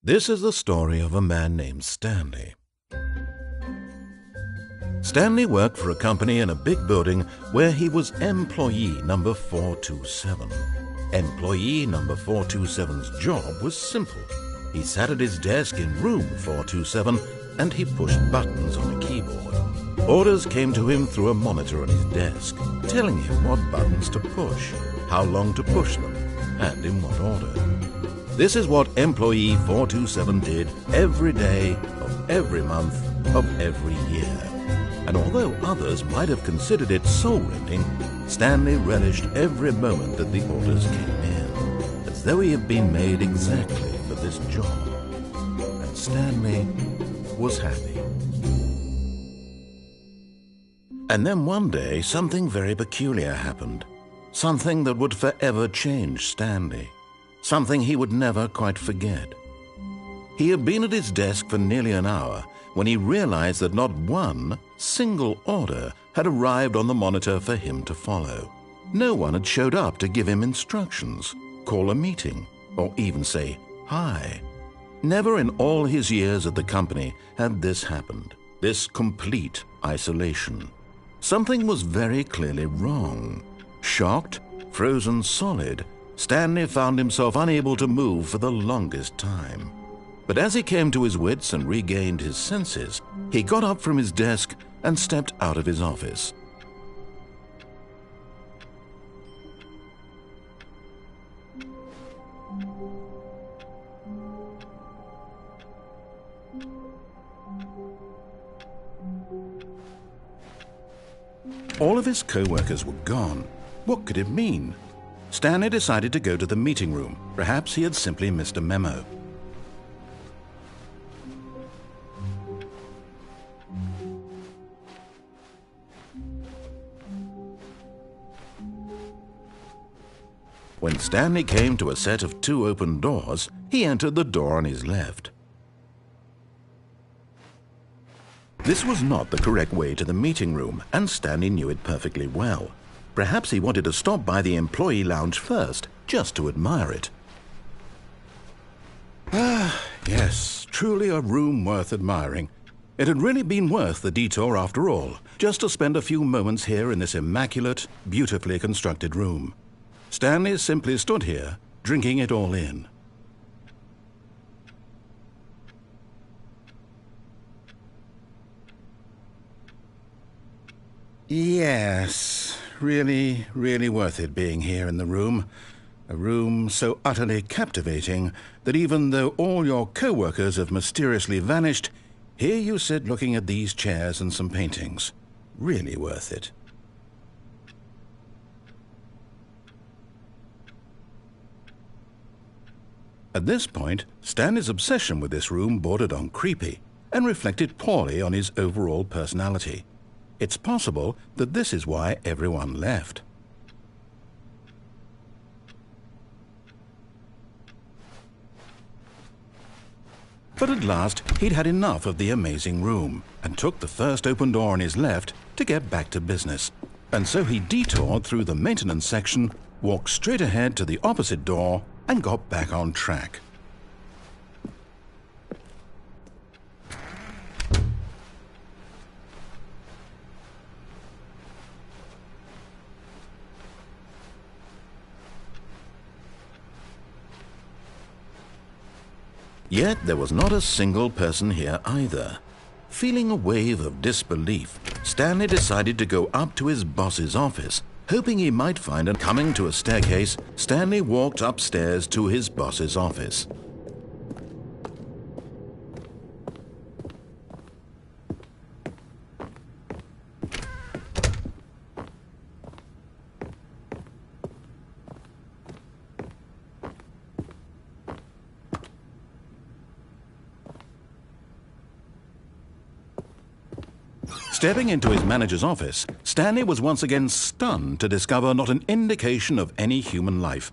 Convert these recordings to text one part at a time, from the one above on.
This is the story of a man named Stanley. Stanley worked for a company in a big building where he was employee number 427. Employee number 427's job was simple. He sat at his desk in room 427 and he pushed buttons on a keyboard. Orders came to him through a monitor on his desk, telling him what buttons to push, how long to push them, and in what order. This is what employee 427 did every day of every month of every year. And although others might have considered it soul-rending, Stanley relished every moment that the orders came in, as though he had been made exactly for this job. And Stanley was happy. And then one day, something very peculiar happened. Something that would forever change Stanley. Something he would never quite forget. He had been at his desk for nearly an hour when he realized that not one single order had arrived on the monitor for him to follow. No one had showed up to give him instructions, call a meeting, or even say hi. Never in all his years at the company had this happened, this complete isolation. Something was very clearly wrong. Shocked, frozen solid, Stanley found himself unable to move for the longest time. But as he came to his wits and regained his senses, he got up from his desk and stepped out of his office. All of his co-workers were gone. What could it mean? Stanley decided to go to the meeting room. Perhaps he had simply missed a memo. When Stanley came to a set of 2 open doors, he entered the door on his left. This was not the correct way to the meeting room, and Stanley knew it perfectly well. Perhaps he wanted to stop by the employee lounge first, just to admire it. Ah, yes, truly a room worth admiring. It had really been worth the detour after all, just to spend a few moments here in this immaculate, beautifully constructed room. Stanley simply stood here, drinking it all in. Yes, really, really worth it being here in the room. A room so utterly captivating that even though all your co-workers have mysteriously vanished, here you sit looking at these chairs and some paintings. Really worth it. At this point, Stanley's obsession with this room bordered on creepy and reflected poorly on his overall personality. It's possible that this is why everyone left. But at last, he'd had enough of the amazing room and took the first open door on his left to get back to business. And so he detoured through the maintenance section, walked straight ahead to the opposite door, and got back on track. Yet there was not a single person here either. Feeling a wave of disbelief, Stanley decided to go up to his boss's office, hoping he might find him. Coming to a staircase, Stanley walked upstairs to his boss's office. Stepping into his manager's office, Stanley was once again stunned to discover not an indication of any human life.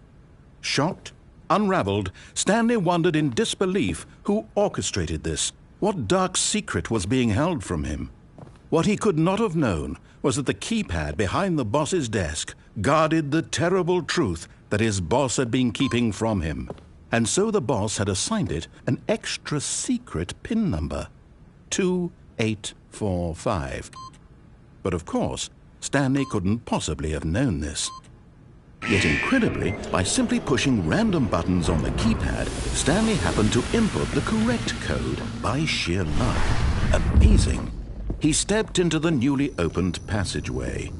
Shocked, unraveled, Stanley wondered in disbelief who orchestrated this. What dark secret was being held from him? What he could not have known was that the keypad behind the boss's desk guarded the terrible truth that his boss had been keeping from him. And so the boss had assigned it an extra secret PIN number, 2845. But of course, Stanley couldn't possibly have known this. Yet incredibly, by simply pushing random buttons on the keypad, Stanley happened to input the correct code by sheer luck. Amazing! He stepped into the newly opened passageway.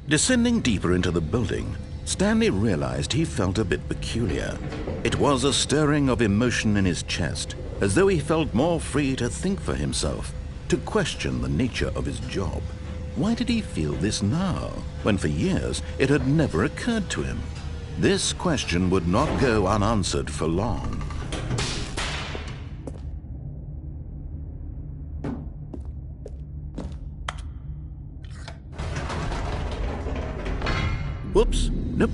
Descending deeper into the building, Stanley realized he felt a bit peculiar. It was a stirring of emotion in his chest, as though he felt more free to think for himself, to question the nature of his job. Why did he feel this now, when for years it had never occurred to him? This question would not go unanswered for long. Whoops, nope,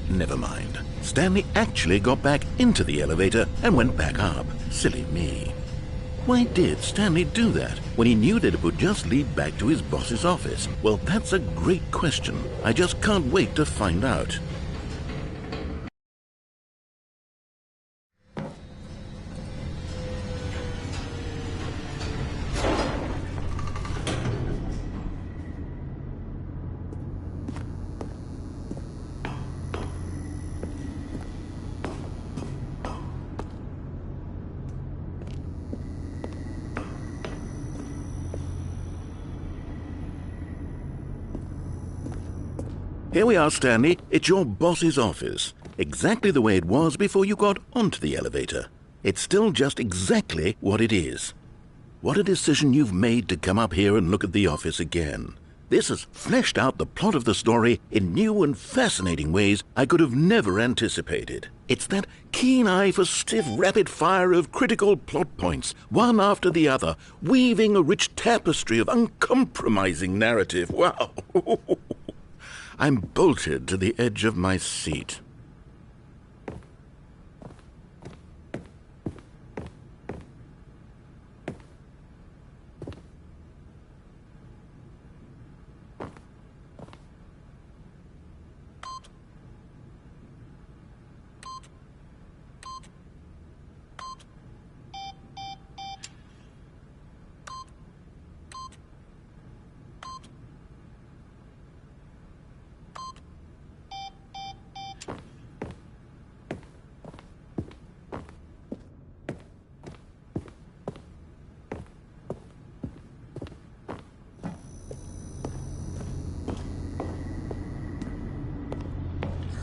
never mind. Stanley actually got back into the elevator and went back up. Silly me. Why did Stanley do that when he knew that it would just lead back to his boss's office? Well, that's a great question. I just can't wait to find out. Here we are, Stanley. It's your boss's office. Exactly the way it was before you got onto the elevator. It's still just exactly what it is. What a decision you've made to come up here and look at the office again. This has fleshed out the plot of the story in new and fascinating ways I could have never anticipated. It's that keen eye for stiff, rapid fire of critical plot points, one after the other, weaving a rich tapestry of uncompromising narrative. Wow! I'm bolted to the edge of my seat.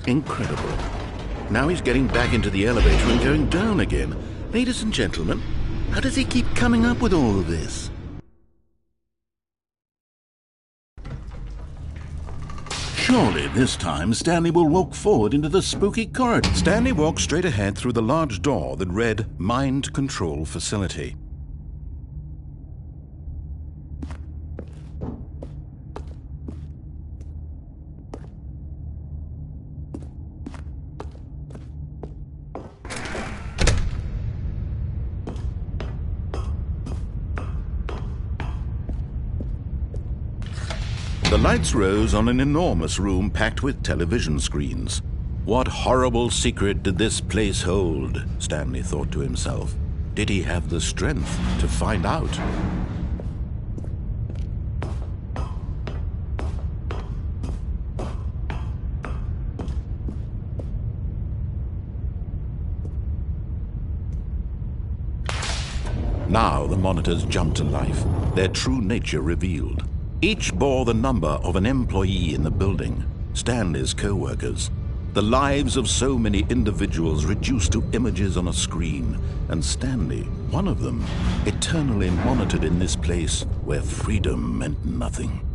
Incredible. Now he's getting back into the elevator and going down again. Ladies and gentlemen, how does he keep coming up with all of this? Surely this time Stanley will walk forward into the spooky corridor. Stanley walked straight ahead through the large door that read Mind Control Facility. The lights rose on an enormous room packed with television screens. What horrible secret did this place hold? Stanley thought to himself. Did he have the strength to find out? Now the monitors jumped to life, their true nature revealed. Each bore the number of an employee in the building, Stanley's co-workers. The lives of so many individuals reduced to images on a screen, and Stanley, one of them, eternally monitored in this place where freedom meant nothing.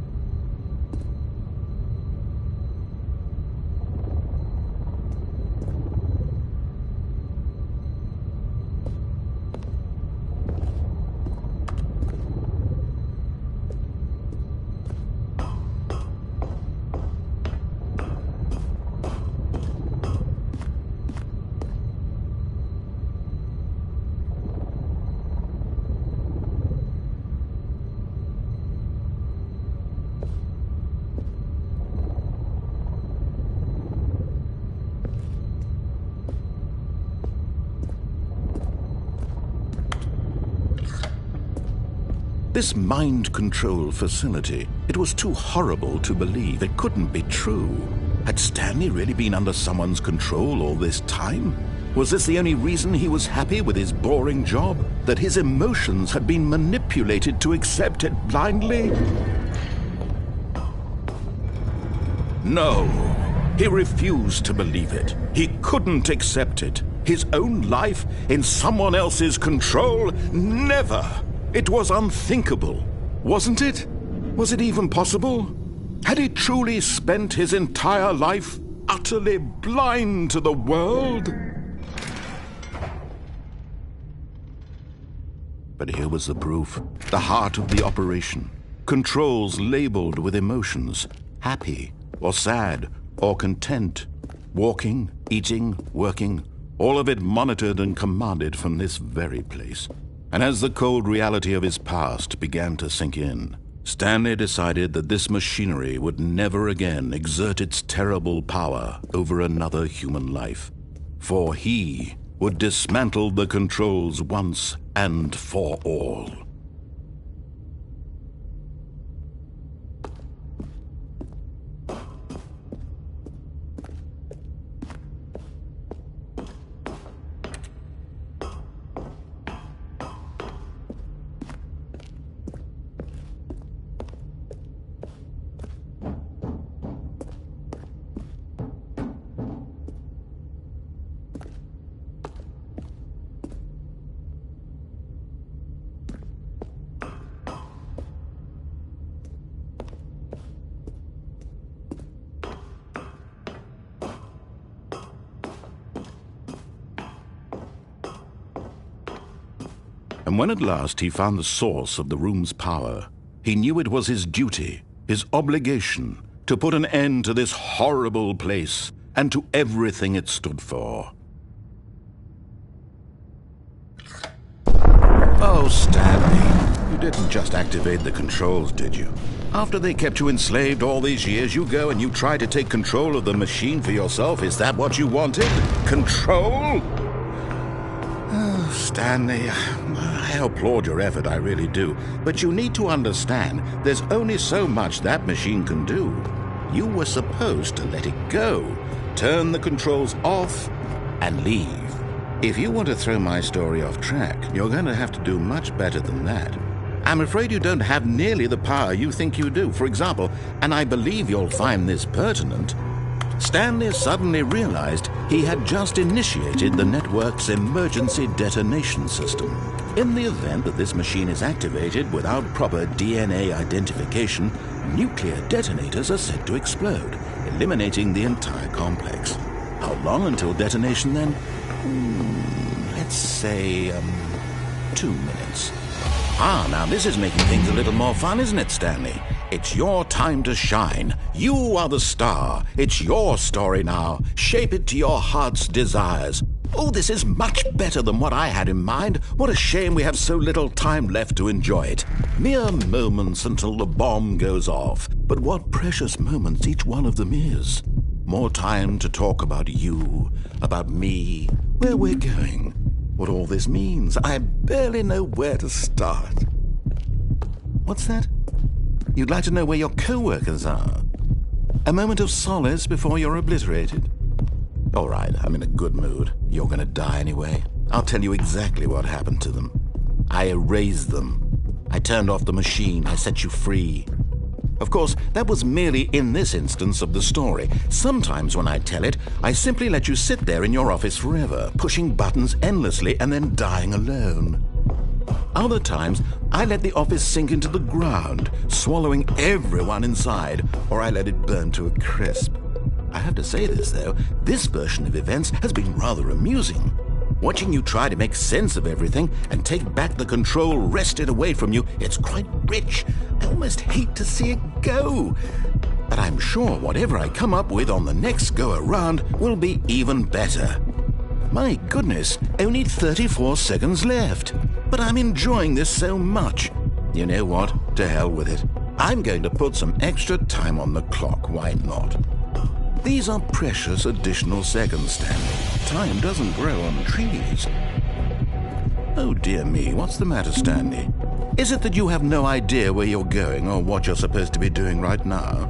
This mind control facility, it was too horrible to believe. It couldn't be true. Had Stanley really been under someone's control all this time? Was this the only reason he was happy with his boring job? That his emotions had been manipulated to accept it blindly? No, he refused to believe it. He couldn't accept it. His own life in someone else's control? Never! It was unthinkable, wasn't it? Was it even possible? Had he truly spent his entire life utterly blind to the world? But here was the proof, the heart of the operation. Controls labeled with emotions, happy or sad or content, walking, eating, working, all of it monitored and commanded from this very place. And as the cold reality of his past began to sink in, Stanley decided that this machinery would never again exert its terrible power over another human life, for he would dismantle the controls once and for all. And when at last he found the source of the room's power, he knew it was his duty, his obligation, to put an end to this horrible place and to everything it stood for. Oh, Stanley, you didn't just activate the controls, did you? After they kept you enslaved all these years, you go and you try to take control of the machine for yourself. Is that what you wanted? Control? Oh, Stanley, I applaud your effort, I really do. But you need to understand, there's only so much that machine can do. You were supposed to let it go, turn the controls off, and leave. If you want to throw my story off track, you're going to have to do much better than that. I'm afraid you don't have nearly the power you think you do. For example, and I believe you'll find this pertinent, Stanley suddenly realized he had just initiated the network's emergency detonation system. In the event that this machine is activated without proper DNA identification, nuclear detonators are said to explode, eliminating the entire complex. How long until detonation then? Let's say, 2 minutes. Now this is making things a little more fun, isn't it, Stanley? It's your time to shine. You are the star. It's your story now. Shape it to your heart's desires. Oh, this is much better than what I had in mind. What a shame we have so little time left to enjoy it. Mere moments until the bomb goes off. But what precious moments each one of them is. More time to talk about you, about me, where we're going, what all this means. I barely know where to start. What's that? You'd like to know where your co-workers are? A moment of solace before you're obliterated? All right, I'm in a good mood. You're gonna die anyway. I'll tell you exactly what happened to them. I erased them. I turned off the machine. I set you free. Of course, that was merely in this instance of the story. Sometimes when I tell it, I simply let you sit there in your office forever, pushing buttons endlessly and then dying alone. Other times, I let the office sink into the ground, swallowing everyone inside, or I let it burn to a crisp. I have to say this, though, this version of events has been rather amusing. Watching you try to make sense of everything and take back the control wrested away from you, it's quite rich. I almost hate to see it go. But I'm sure whatever I come up with on the next go-around will be even better. My goodness, only 34 seconds left. But I'm enjoying this so much. You know what? To hell with it. I'm going to put some extra time on the clock. Why not? These are precious additional seconds, Stanley. Time doesn't grow on trees. Oh dear me, what's the matter, Stanley? Is it that you have no idea where you're going or what you're supposed to be doing right now?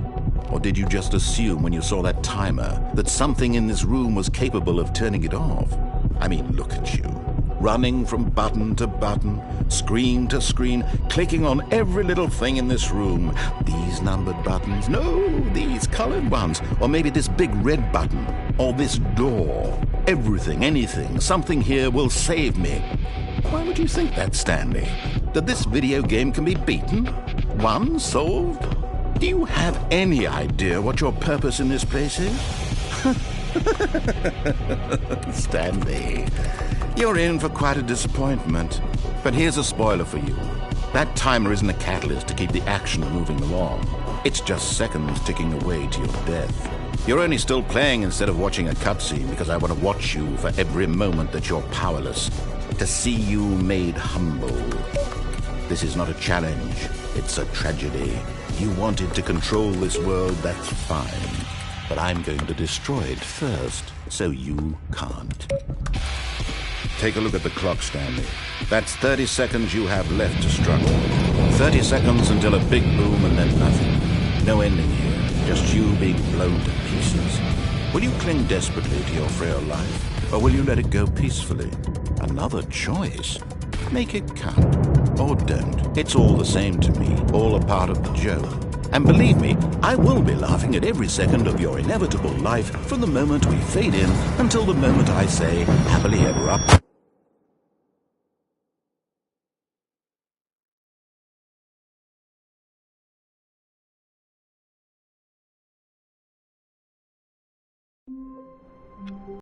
Or did you just assume when you saw that timer that something in this room was capable of turning it off? I mean, look at you. Running from button to button, screen to screen, clicking on every little thing in this room. These numbered buttons, no, these colored ones. Or maybe this big red button, or this door. Everything, anything, something here will save me. Why would you think that, Stanley? That this video game can be beaten? Won? Solved? Do you have any idea what your purpose in this place is? Stanley, you're in for quite a disappointment. But here's a spoiler for you. That timer isn't a catalyst to keep the action moving along. It's just seconds ticking away to your death. You're only still playing instead of watching a cutscene because I want to watch you for every moment that you're powerless, to see you made humble. This is not a challenge, it's a tragedy. You wanted to control this world, that's fine. But I'm going to destroy it first, so you can't. Take a look at the clock, Stanley. That's 30 seconds you have left to struggle. 30 seconds until a big boom and then nothing. No ending here, just you being blown to pieces. Will you cling desperately to your frail life, or will you let it go peacefully? Another choice. Make it count. Or don't. It's all the same to me, all a part of the joke. And believe me, I will be laughing at every second of your inevitable life from the moment we fade in until the moment I say, happily ever after.